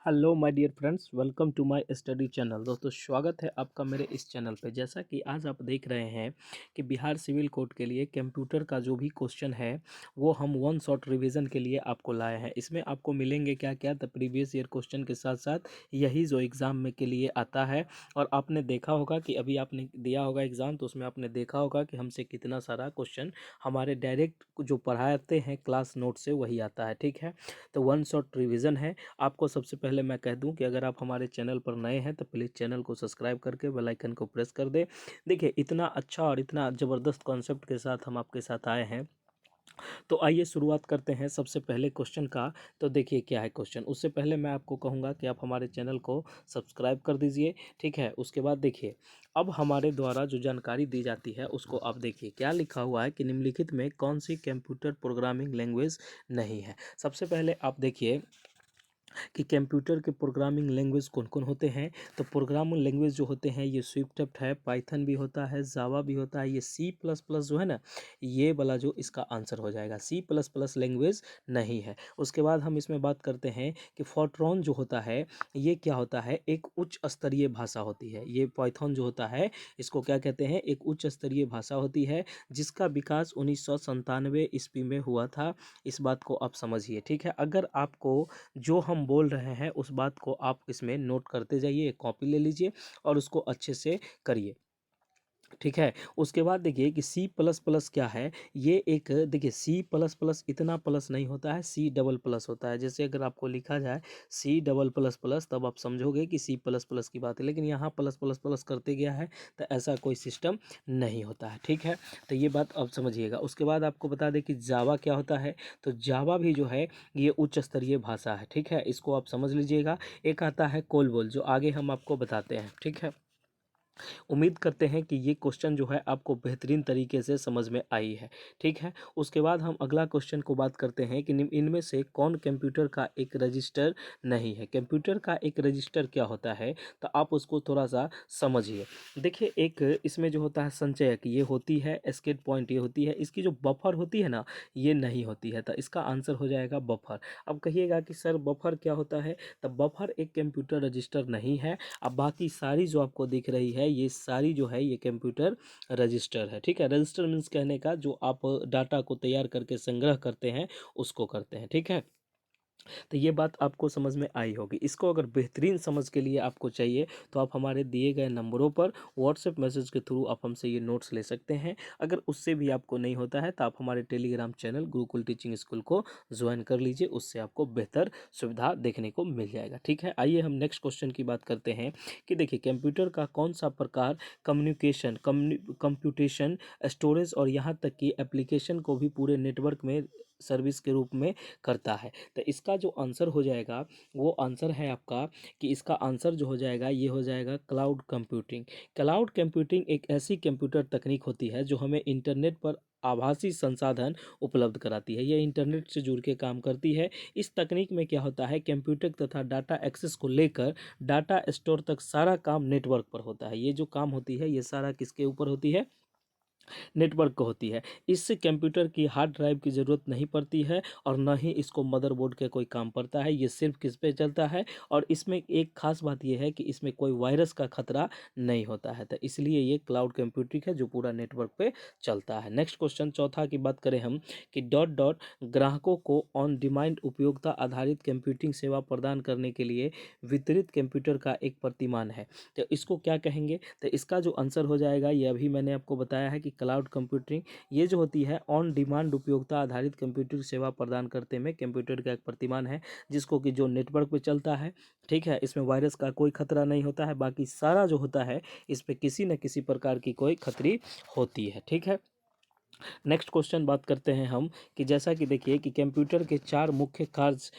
Hello my dear friends, welcome to my study channel. दोस्तों, स्वागत है आपका मेरे इस चैनल पे। जैसा कि आज आप देख रहे हैं कि बिहार सिविल कोड के लिए कंप्यूटर का जो भी क्वेश्चन है वो हम वन शॉट रिवीजन के लिए आपको लाए हैं। इसमें आपको मिलेंगे क्या क्या, तो प्रीवियस ईयर क्वेश्चन के साथ साथ यही जो एग्ज़ाम में के लिए आता है। और आपने देखा होगा कि अभी आपने दिया होगा एग्ज़ाम, तो उसमें आपने देखा होगा कि हमसे कितना सारा क्वेश्चन हमारे डायरेक्ट जो पढ़ाते हैं क्लास नोट से वही आता है। ठीक है, तो वन शॉट रिवीजन है। आपको सबसे पहले मैं कह दूं कि अगर आप हमारे चैनल पर नए हैं तो प्लीज़ चैनल को सब्सक्राइब करके बेल आइकन को प्रेस कर दें। देखिए, इतना अच्छा और इतना ज़बरदस्त कॉन्सेप्ट के साथ हम आपके साथ आए हैं। तो आइए शुरुआत करते हैं सबसे पहले क्वेश्चन का। तो देखिए क्या है क्वेश्चन। उससे पहले मैं आपको कहूँगा कि आप हमारे चैनल को सब्सक्राइब कर दीजिए। ठीक है, उसके बाद देखिए, अब हमारे द्वारा जो जानकारी दी जाती है उसको आप देखिए। क्या लिखा हुआ है कि निम्नलिखित में कौन सी कंप्यूटर प्रोग्रामिंग लैंग्वेज नहीं है। सबसे पहले आप देखिए कि कंप्यूटर के प्रोग्रामिंग लैंग्वेज कौन कौन होते हैं। तो प्रोग्रामिंग लैंग्वेज जो होते हैं ये स्विफ्ट है, पाइथन भी होता है, जावा भी होता है, ये सी प्लस प्लस जो है ना, ये वाला जो इसका आंसर हो जाएगा। सी प्लस प्लस लैंग्वेज नहीं है। उसके बाद हम इसमें बात करते हैं कि फोर्ट्रॉन जो होता है ये क्या होता है, एक उच्च स्तरीय भाषा होती है। ये पाइथन जो होता है इसको क्या कहते हैं, एक उच्च स्तरीय भाषा होती है जिसका विकास 1997 ईस्वी में हुआ था। इस बात को आप समझिए। ठीक है, अगर आपको जो हम बोल रहे हैं उस बात को आप इसमें नोट करते जाइए, एक कॉपी ले लीजिए और उसको अच्छे से करिए। ठीक है, उसके बाद देखिए कि सी प्लस प्लस क्या है। ये एक, देखिए, सी प्लस प्लस इतना प्लस नहीं होता है, सी डबल प्लस होता है। जैसे अगर आपको लिखा जाए सी डबल प्लस प्लस तब आप समझोगे कि सी प्लस प्लस की बात है, लेकिन यहाँ प्लस प्लस प्लस करते गया है तो ऐसा कोई सिस्टम नहीं होता है। ठीक है, तो ये बात आप समझिएगा। उसके बाद आपको बता दें कि जावा क्या होता है। तो जावा भी जो है ये उच्च स्तरीय भाषा है। ठीक है, इसको आप समझ लीजिएगा। एक आता है कोलबोल, जो आगे हम आपको बताते हैं। ठीक है, उम्मीद करते हैं कि ये क्वेश्चन जो है आपको बेहतरीन तरीके से समझ में आई है। ठीक है, उसके बाद हम अगला क्वेश्चन को बात करते हैं कि इनमें से कौन कंप्यूटर का एक रजिस्टर नहीं है। कंप्यूटर का एक रजिस्टर क्या होता है, तो आप उसको थोड़ा सा समझिए। देखिए, एक इसमें जो होता है संचयक ये होती है, एस्केप पॉइंट ये होती है, इसकी जो बफर होती है ना ये नहीं होती है। तो इसका आंसर हो जाएगा बफर। अब कहिएगा कि सर बफर क्या होता है, तो बफर एक कंप्यूटर रजिस्टर नहीं है। अब बाकी सारी जो आपको दिख रही है ये सारी जो है ये कंप्यूटर रजिस्टर है। ठीक है, रजिस्टर मीन्स कहने का जो आप डाटा को तैयार करके संग्रह करते हैं उसको करते हैं। ठीक है, तो ये बात आपको समझ में आई होगी। इसको अगर बेहतरीन समझ के लिए आपको चाहिए तो आप हमारे दिए गए नंबरों पर व्हाट्सएप मैसेज के थ्रू आप हमसे ये नोट्स ले सकते हैं। अगर उससे भी आपको नहीं होता है तो आप हमारे Telegram channel Gurukul teaching school को ज्वाइन कर लीजिए, उससे आपको बेहतर सुविधा देखने को मिल जाएगा। ठीक है, आइए हम नेक्स्ट क्वेश्चन की बात करते हैं कि देखिए कंप्यूटर का कौन सा प्रकार कम्युनिकेशन, कंप्यूटेशन, स्टोरेज और यहाँ तक कि एप्लीकेशन को भी पूरे नेटवर्क में सर्विस के रूप में करता है। तो इसका जो आंसर हो जाएगा वो आंसर है आपका, कि इसका आंसर जो हो जाएगा ये हो जाएगा क्लाउड कंप्यूटिंग। क्लाउड कंप्यूटिंग एक ऐसी कंप्यूटर तकनीक होती है जो हमें इंटरनेट पर आभासी संसाधन उपलब्ध कराती है। ये इंटरनेट से जुड़ के काम करती है। इस तकनीक में क्या होता है, कंप्यूटर तथा डाटा एक्सेस को लेकर डाटा स्टोर तक सारा काम नेटवर्क पर होता है। ये जो काम होती है ये सारा किसके ऊपर होती है, नेटवर्क को होती है। इससे कंप्यूटर की हार्ड ड्राइव की ज़रूरत नहीं पड़ती है और न ही इसको मदरबोर्ड के कोई काम पड़ता है। ये सिर्फ किस पे चलता है, और इसमें एक खास बात यह है कि इसमें कोई वायरस का खतरा नहीं होता है। तो इसलिए ये क्लाउड कंप्यूटिंग है जो पूरा नेटवर्क पे चलता है। नेक्स्ट क्वेश्चन चौथा की बात करें हम कि डॉट डॉट ग्राहकों को ऑन डिमांड उपयोगिता आधारित कंप्यूटिंग सेवा प्रदान करने के लिए वितरित कंप्यूटर का एक प्रतिमान है। तो इसको क्या कहेंगे, तो इसका जो आंसर हो जाएगा ये अभी मैंने आपको बताया है कि क्लाउड कंप्यूटिंग ये जो होती है ऑन डिमांड उपयोगिता आधारित कंप्यूटिंग सेवा प्रदान करते में कंप्यूटर का एक प्रतिमान है जिसको कि जो नेटवर्क पे चलता है। ठीक है, इसमें वायरस का कोई खतरा नहीं होता है, बाकी सारा जो होता है इस पे किसी न किसी प्रकार की कोई खतरी होती है। ठीक है, नेक्स्ट क्वेश्चन बात करते हैं हम कि जैसा कि देखिए कि कंप्यूटर के चार मुख्य कार्य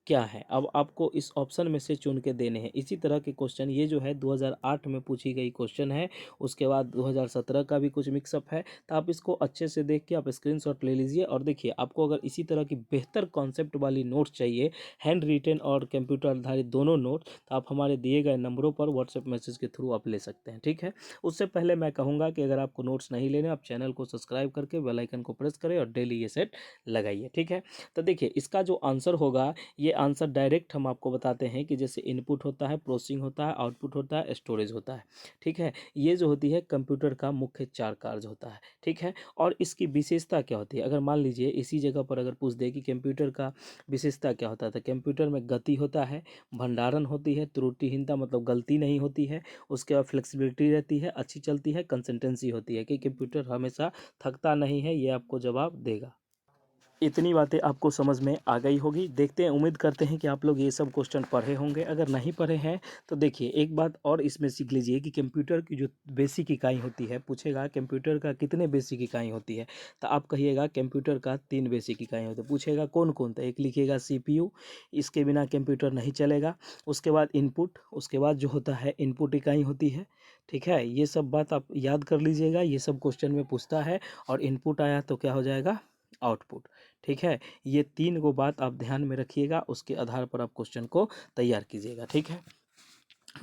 क्या है। अब आपको इस ऑप्शन में से चुन के देने हैं। इसी तरह के क्वेश्चन ये जो है 2008 में पूछी गई क्वेश्चन है, उसके बाद 2017 का भी कुछ मिक्सअप है। तो आप इसको अच्छे से देख के आप स्क्रीनशॉट ले लीजिए। और देखिए, आपको अगर इसी तरह की बेहतर कॉन्सेप्ट वाली नोट्स चाहिए, हैंड रिटन और कंप्यूटर आधारित दोनों नोट, तो आप हमारे दिए गए नंबरों पर व्हाट्सएप मैसेज के थ्रू आप ले सकते हैं। ठीक है, उससे पहले मैं कहूँगा कि अगर आपको नोट्स नहीं लेने, आप चैनल को सब्सक्राइब करके बेल आइकन को प्रेस करें और डेली ये सेट लगाइए। ठीक है, तो देखिए इसका जो आंसर होगा ये आंसर डायरेक्ट हम आपको बताते हैं कि जैसे इनपुट होता है, प्रोसेसिंग होता है, आउटपुट होता है, स्टोरेज होता है। ठीक है, ये जो होती है कंप्यूटर का मुख्य 4 कार्य होता है। ठीक है, और इसकी विशेषता क्या होती है? अगर मान लीजिए इसी जगह पर अगर पूछ दे कि कंप्यूटर का विशेषता क्या होता है, तो कंप्यूटर में गति होता है, भंडारण होती है, त्रुटिहीनता मतलब गलती नहीं होती है, उसके बाद फ्लेक्सिबिलिटी रहती है, अच्छी चलती है, कंसिस्टेंसी होती है कि कंप्यूटर हमेशा थकता नहीं है, ये आपको जवाब देगा। इतनी बातें आपको समझ में आ गई होगी। देखते हैं, उम्मीद करते हैं कि आप लोग ये सब क्वेश्चन पढ़े होंगे। अगर नहीं पढ़े हैं तो देखिए एक बात और इसमें सीख लीजिए कि कंप्यूटर की जो बेसिक इकाई होती है, पूछेगा कंप्यूटर का कितने बेसिक इकाई होती है, तो आप कहिएगा कंप्यूटर का 3 बेसिक इकाई होती है। पूछेगा कौन कौन, तो एक लिखिएगा CPU, इसके बिना कंप्यूटर नहीं चलेगा। उसके बाद इनपुट, उसके बाद जो होता है इनपुट इकाई होती है। ठीक है, ये सब बात आप याद कर लीजिएगा, ये सब क्वेश्चन में पूछता है। और इनपुट आया तो क्या हो जाएगा, आउटपुट। ठीक है, ये 3 गो बात आप ध्यान में रखिएगा, उसके आधार पर आप क्वेश्चन को तैयार कीजिएगा। ठीक है,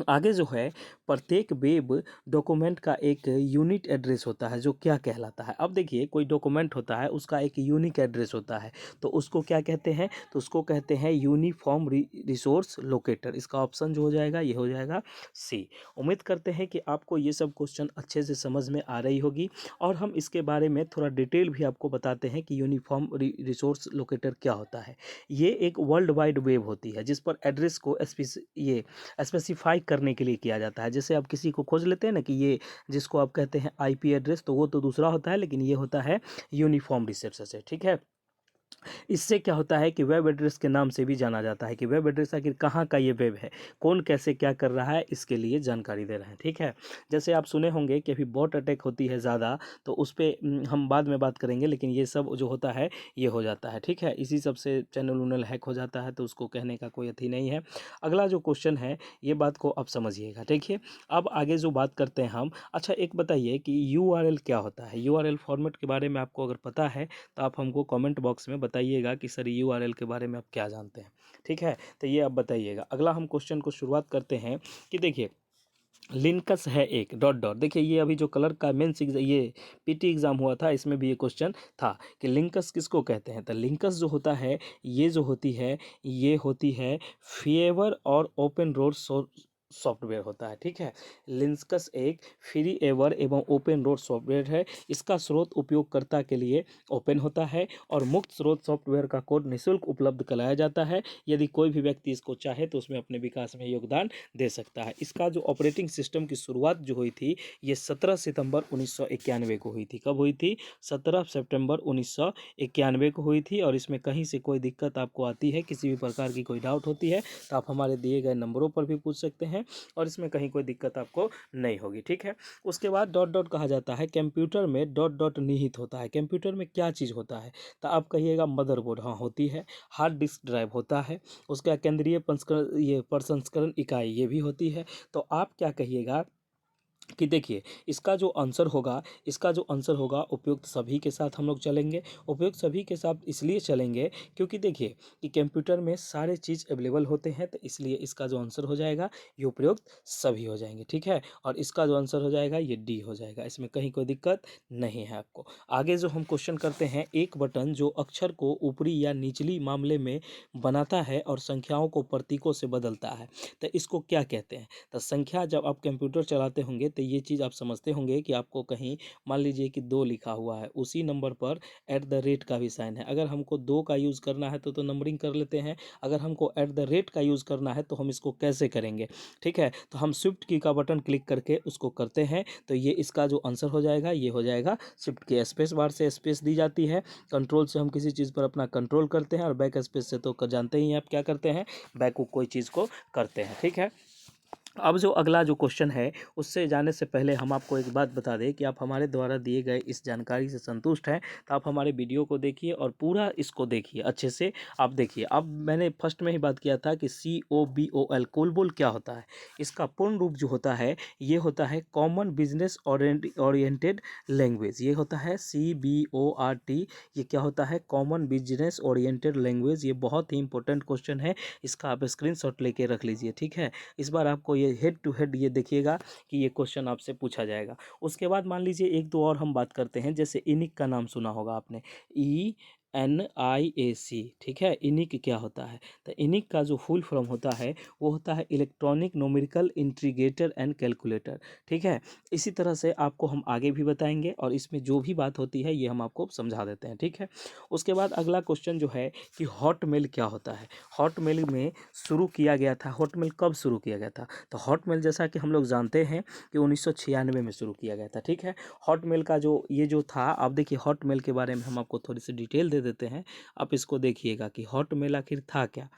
आगे जो है प्रत्येक वेब डॉक्यूमेंट का एक यूनिक एड्रेस होता है जो क्या कहलाता है। अब देखिए कोई डॉक्यूमेंट होता है उसका एक यूनिक एड्रेस होता है, तो उसको क्या कहते हैं, तो उसको कहते हैं यूनिफॉर्म रिसोर्स लोकेटर। इसका ऑप्शन जो हो जाएगा ये हो जाएगा सी। उम्मीद करते हैं कि आपको ये सब क्वेश्चन अच्छे से समझ में आ रही होगी, और हम इसके बारे में थोड़ा डिटेल भी आपको बताते हैं कि यूनिफॉर्म रिसोर्स लोकेटर क्या होता है। ये एक वर्ल्ड वाइड वेब होती है जिस पर एड्रेस को ये स्पेसिफाई करने के लिए किया जाता है। जैसे आप किसी को खोज लेते हैं ना कि ये जिसको आप कहते हैं IP एड्रेस, तो वो तो दूसरा होता है, लेकिन ये होता है यूनिफॉर्म रिसोर्स है। ठीक है, इससे क्या होता है कि वेब एड्रेस के नाम से भी जाना जाता है कि वेब एड्रेस आखिर कहाँ का ये वेब है, कौन कैसे क्या कर रहा है, इसके लिए जानकारी दे रहे हैं। ठीक है, जैसे आप सुने होंगे कि अभी बॉट अटैक होती है ज़्यादा, तो उस पर हम बाद में बात करेंगे, लेकिन ये सब जो होता है ये हो जाता है। ठीक है, इसी सब से चैनल उनल हैक हो जाता है, तो उसको कहने का कोई अथी नहीं है। अगला जो क्वेश्चन है ये बात को आप समझिएगा। देखिए अब आगे जो बात करते हैं हम, अच्छा एक बताइए कि URL क्या होता है। URL फॉर्मेट के बारे में आपको अगर पता है तो आप हमको कमेंट बॉक्स में बताइएगा कि सर URL के बारे में आप क्या जानते हैं। ठीक है, तो ये आप बताइएगा। अगला हम क्वेश्चन को शुरुआत करते हैं कि देखिए लिनक्स है एक डॉट डॉट। देखिए ये अभी जो कलर का मेंस ये PT एग्जाम हुआ था, इसमें भी ये क्वेश्चन था कि लिनक्स किसको कहते हैं। तो लिनक्स जो होता है ये जो होती है ये होती है फेवर और ओपन सोर्स सॉफ्टवेयर होता है। ठीक है, लिनक्स एक फ्री एवर एवं ओपन सोर्स सॉफ्टवेयर है। इसका स्रोत उपयोगकर्ता के लिए ओपन होता है और मुक्त स्रोत सॉफ्टवेयर का कोड निःशुल्क उपलब्ध कराया जाता है। यदि कोई भी व्यक्ति इसको चाहे तो उसमें अपने विकास में योगदान दे सकता है। इसका जो ऑपरेटिंग सिस्टम की शुरुआत जो हुई थी ये 17 सितंबर 1991 को हुई थी। कब हुई थी, 17 सितंबर 1991 को हुई थी। और इसमें कहीं से कोई दिक्कत आपको आती है, किसी भी प्रकार की कोई डाउट होती है, तो आप हमारे दिए गए नंबरों पर भी पूछ सकते हैं, और इसमें कहीं कोई दिक्कत आपको नहीं होगी। ठीक है, उसके बाद डॉट डॉट कहा जाता है कंप्यूटर में डॉट डॉट निहित होता है। कंप्यूटर में क्या चीज़ होता है, तो आप कहिएगा मदरबोर्ड, हाँ होती है। हार्ड डिस्क ड्राइव होता है, उसका केंद्रीय प्रसंस्करण इकाई ये भी होती है। तो आप क्या कहिएगा कि देखिए इसका जो आंसर होगा, उपयुक्त सभी के साथ हम लोग चलेंगे। उपयुक्त सभी के साथ इसलिए चलेंगे क्योंकि देखिए कि कंप्यूटर में सारे चीज़ अवेलेबल होते हैं, तो इसलिए इसका जो आंसर हो जाएगा ये उपयुक्त सभी हो जाएंगे। ठीक है, और इसका जो आंसर हो जाएगा ये D हो जाएगा, इसमें कहीं कोई दिक्कत नहीं है आपको। आगे जो हम क्वेश्चन करते हैं, एक बटन जो अक्षर को ऊपरी या निचली मामले में बनाता है और संख्याओं को प्रतीकों से बदलता है, तो इसको क्या कहते हैं। तो संख्या जब आप कंप्यूटर चलाते होंगे तो ये चीज़ आप समझते होंगे कि आपको कहीं मान लीजिए कि 2 लिखा हुआ है, उसी नंबर पर @ का भी साइन है। अगर हमको 2 का यूज़ करना है तो नंबरिंग कर लेते हैं, अगर हमको @ का यूज़ करना है तो हम इसको कैसे करेंगे। ठीक है, तो हम शिफ्ट की का बटन क्लिक करके उसको करते हैं, तो ये इसका जो आंसर हो जाएगा ये हो जाएगा शिफ्ट की। स्पेस बार से स्पेस दी जाती है, कंट्रोल से हम किसी चीज़ पर अपना कंट्रोल करते हैं, और बैक स्पेस से तो जानते ही हैं आप क्या करते हैं, बैक कोई चीज़ को करते हैं। ठीक है, अब जो अगला जो क्वेश्चन है उससे जाने से पहले हम आपको एक बात बता दें कि आप हमारे द्वारा दिए गए इस जानकारी से संतुष्ट हैं तो आप हमारे वीडियो को देखिए और पूरा इसको देखिए अच्छे से। आप देखिए, अब मैंने फर्स्ट में ही बात किया था कि COBOL कोलबोल क्या होता है। इसका पूर्ण रूप जो होता है ये होता है कॉमन बिजनेस ओरिएंटेड लैंग्वेज। ये होता है CBORT। ये क्या होता है, कॉमन बिजनेस ओरिएंटेड लैंग्वेज। ये बहुत ही इंपॉर्टेंट क्वेश्चन है, इसका आप स्क्रीनशॉट लेके रख लीजिए। ठीक है, इस बार आपको ये हेड टू हेड ये देखिएगा कि ये क्वेश्चन आपसे पूछा जाएगा। उसके बाद मान लीजिए एक दो और हम बात करते हैं, जैसे इनिक का नाम सुना होगा आपने, NIAC, ठीक है। इनिक क्या होता है? तो इनिक का जो फुल फॉर्म होता है वो होता है electronic numerical integrator and calculator, ठीक है। इसी तरह से आपको हम आगे भी बताएंगे और इसमें जो भी बात होती है ये हम आपको समझा देते हैं, ठीक है। उसके बाद अगला क्वेश्चन जो है कि हॉटमेल क्या होता है? हॉटमेल में शुरू किया गया था, हॉटमेल कब शुरू किया गया था? तो हॉटमेल जैसा कि हम लोग जानते हैं कि 1996 में शुरू किया गया था, ठीक है। हॉटमेल का जो ये जो था, आप देखिए हॉटमेल के बारे में हम आपको थोड़ी सी डिटेल दे देते हैं। आप इसको देखिएगा कि हॉटमेल आखिर था क्या।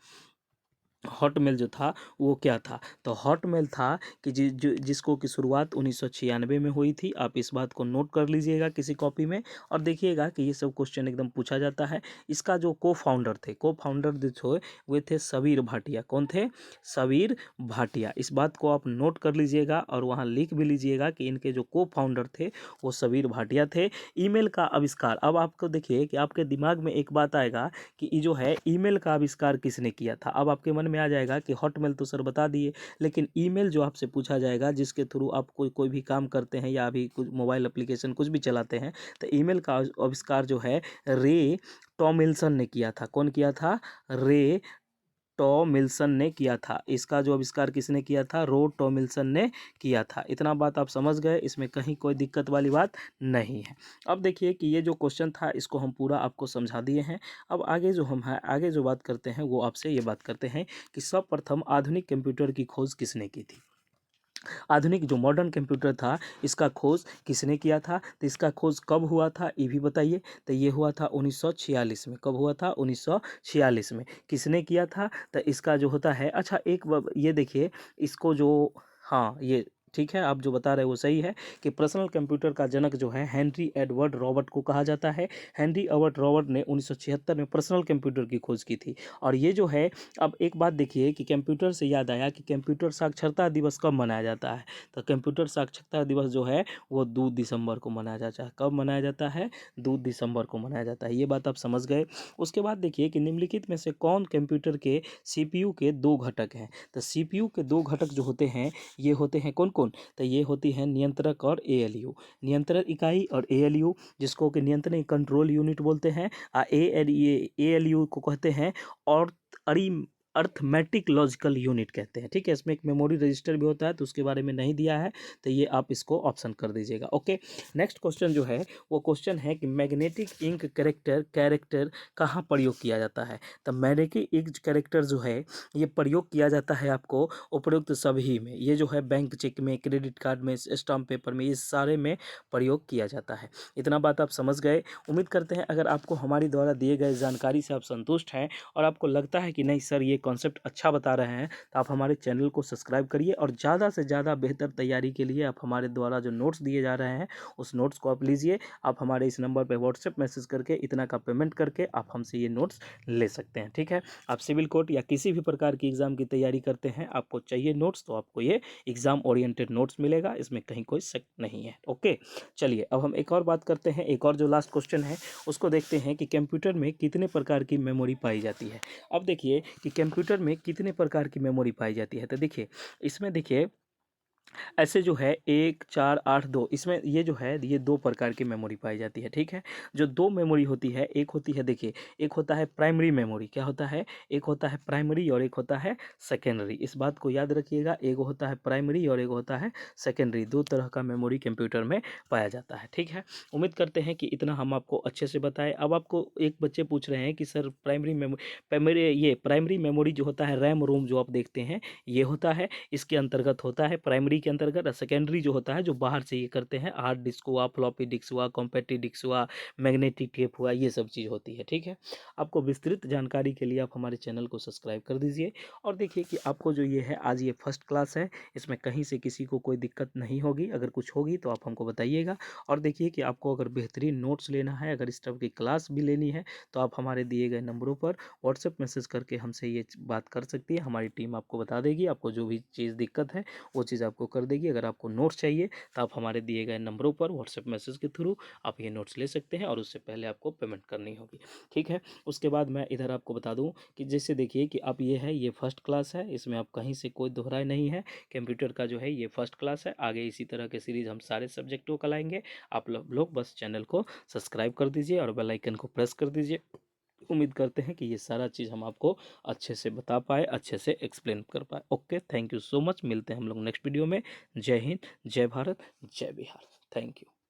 हॉटमेल जो था वो क्या था? तो हॉटमेल था कि जिसको की शुरुआत 1996 में हुई थी। आप इस बात को नोट कर लीजिएगा किसी कॉपी में और देखिएगा कि ये सब क्वेश्चन एकदम पूछा जाता है। इसका जो को फाउंडर जो वे थे सबीर भाटिया। कौन थे? सबीर भाटिया। इस बात को आप नोट कर लीजिएगा और वहाँ लिख भी लीजिएगा कि इनके जो को फाउंडर थे वो सबीर भाटिया थे। ईमेल का आविष्कार, अब आपको देखिए कि आपके दिमाग में एक बात आएगा कि ये जो है ईमेल का आविष्कार किसने किया था। अब आपके मन में आ जाएगा कि हॉटमेल तो सर बता दिए, लेकिन ईमेल जो आपसे पूछा जाएगा जिसके थ्रू आप कोई भी काम करते हैं या अभी कुछ मोबाइल एप्लीकेशन कुछ भी चलाते हैं, तो ईमेल का आविष्कार जो है रे टॉमिल्सन ने किया था। कौन किया था? रे टॉमिल्सन ने किया था। इसका जो आविष्कार किसने किया था? रो टॉमिल्सन ने किया था। इतना बात आप समझ गए, इसमें कहीं कोई दिक्कत वाली बात नहीं है। अब देखिए कि ये जो क्वेश्चन था इसको हम पूरा आपको समझा दिए हैं। अब आगे जो हम है आगे जो बात करते हैं वो आपसे ये बात करते हैं कि सर्वप्रथम आधुनिक कंप्यूटर की खोज किसने की थी। आधुनिक जो मॉडर्न कंप्यूटर था इसका खोज किसने किया था? तो इसका खोज कब हुआ था ये भी बताइए। तो ये हुआ था 1946 में। कब हुआ था? 1946 में। किसने किया था? तो इसका जो होता है, अच्छा ये देखिए इसको जो, हाँ ये ठीक है, आप जो बता रहे हैं वो सही है कि पर्सनल कंप्यूटर का जनक जो है हेनरी एडवर्ड रॉबर्ट को कहा जाता है। हेनरी एडवर्ड रॉबर्ट ने 1976 में पर्सनल कंप्यूटर की खोज की थी। और ये जो है, अब एक बात देखिए कि कंप्यूटर से याद आया कि कंप्यूटर साक्षरता दिवस कब मनाया जाता है। तो कंप्यूटर साक्षरता दिवस जो है वो 2 दिसंबर को मनाया जाता है। कब मनाया जाता है? 2 दिसंबर को मनाया जाता है। ये बात आप समझ गए। उसके बाद देखिए कि निम्नलिखित में से कौन कंप्यूटर के सीपीयू के दो घटक हैं। तो सीपीयू के दो घटक जो होते हैं ये होते हैं कौन कौन? तो ये होती है नियंत्रक और एएलयू। नियंत्रण इकाई और एएलयू, जिसको कि नियंत्रण कंट्रोल यूनिट बोलते हैं। एएलयू को कहते हैं और अरी अर्थमेटिक लॉजिकल यूनिट कहते हैं, ठीक है। इसमें एक मेमोरी रजिस्टर भी होता है तो उसके बारे में नहीं दिया है, तो ये आप इसको ऑप्शन कर दीजिएगा। ओके, नेक्स्ट क्वेश्चन जो है वो क्वेश्चन है कि मैग्नेटिक इंक कैरेक्टर कहाँ प्रयोग किया जाता है। तो मैग्नेटिक इंक कैरेक्टर जो है ये प्रयोग किया जाता है आपको उपरोक्त सभी में। ये जो है बैंक चेक में, क्रेडिट कार्ड में, स्टाम्प पेपर में, ये सारे में प्रयोग किया जाता है। इतना बात आप समझ गए। उम्मीद करते हैं अगर आपको हमारी द्वारा दिए गए जानकारी से आप संतुष्ट हैं और आपको लगता है कि नहीं सर ये कॉन्सेप्ट अच्छा बता रहे हैं, तो आप हमारे चैनल को सब्सक्राइब करिए और ज़्यादा से ज़्यादा बेहतर तैयारी के लिए आप हमारे द्वारा जो नोट्स दिए जा रहे हैं उस नोट्स को आप लीजिए। आप हमारे इस नंबर पर व्हाट्सएप मैसेज करके इतना का पेमेंट करके आप हमसे ये नोट्स ले सकते हैं, ठीक है। आप सिविल कोर्ट या किसी भी प्रकार की एग्ज़ाम की तैयारी करते हैं, आपको चाहिए नोट्स, तो आपको ये एग्ज़ाम ओरिएंटेड नोट्स मिलेगा, इसमें कहीं कोई शक नहीं है। ओके, चलिए अब हम एक और बात करते हैं। एक और जो लास्ट क्वेश्चन है उसको देखते हैं कि कंप्यूटर में कितने प्रकार की मेमोरी पाई जाती है। अब देखिए कि कंप्यूटर में कितने प्रकार की मेमोरी पाई जाती है। तो देखिए इसमें देखिए ऐसे जो है 1 4 8 2, इसमें ये जो है ये दो प्रकार की मेमोरी पाई जाती है, ठीक है। जो दो मेमोरी होती है, एक होती है देखिए, एक होता है प्राइमरी मेमोरी। क्या होता है? एक होता है प्राइमरी और एक होता है सेकेंडरी। इस बात को याद रखिएगा, एक होता है प्राइमरी और एक होता है सेकेंडरी। दो तरह का मेमोरी कंप्यूटर में पाया जाता है, ठीक है। उम्मीद करते हैं कि इतना हम आपको अच्छे से बताएं। अब आपको एक बच्चे पूछ रहे हैं कि सर प्राइमरी मेमोरी जो होता है, रैम रोम जो आप देखते हैं ये होता है, इसके अंतर्गत होता है प्राइमरी के अंतर्गत। सेकेंडरी जो होता है जो बाहर से ये करते हैं, हार्ड डिस्क हुआ, फ्लॉपी डिस्क हुआ, कॉम्पैक्ट डिस्क हुआ, मैग्नेटिक टेप हुआ, ये सब चीज़ होती है, ठीक है। आपको विस्तृत जानकारी के लिए आप हमारे चैनल को सब्सक्राइब कर दीजिए और देखिए कि आपको जो ये है आज ये फर्स्ट क्लास है, इसमें कहीं से किसी को कोई दिक्कत नहीं होगी। अगर कुछ होगी तो आप हमको बताइएगा। और देखिए कि आपको अगर बेहतरीन नोट्स लेना है, अगर इस टाइप की क्लास भी लेनी है, तो आप हमारे दिए गए नंबरों पर व्हाट्सएप मैसेज करके हमसे ये बात कर सकती है। हमारी टीम आपको बता देगी, आपको जो भी चीज़ दिक्कत है वो चीज़ आपको कर देगी। अगर आपको नोट्स चाहिए तो आप हमारे दिए गए नंबरों पर व्हाट्सएप मैसेज के थ्रू आप ये नोट्स ले सकते हैं और उससे पहले आपको पेमेंट करनी होगी, ठीक है। उसके बाद मैं इधर आपको बता दूं कि जैसे देखिए कि अब ये है, ये फर्स्ट क्लास है, इसमें आप कहीं से कोई दोहराए नहीं है। कंप्यूटर का जो है ये फर्स्ट क्लास है। आगे इसी तरह के सीरीज़ हम सारे सब्जेक्टों का लाएंगे। आप लोग बस चैनल को सब्सक्राइब कर दीजिए और बेल आइकन को प्रेस कर दीजिए उम्मीद करते हैं कि ये सारा चीज़ हम आपको अच्छे से बता पाए, अच्छे से एक्सप्लेन कर पाए। Okay, thank you so much. मिलते हैं हम लोग नेक्स्ट वीडियो में। जय हिंद, जय भारत, जय बिहार। Thank you.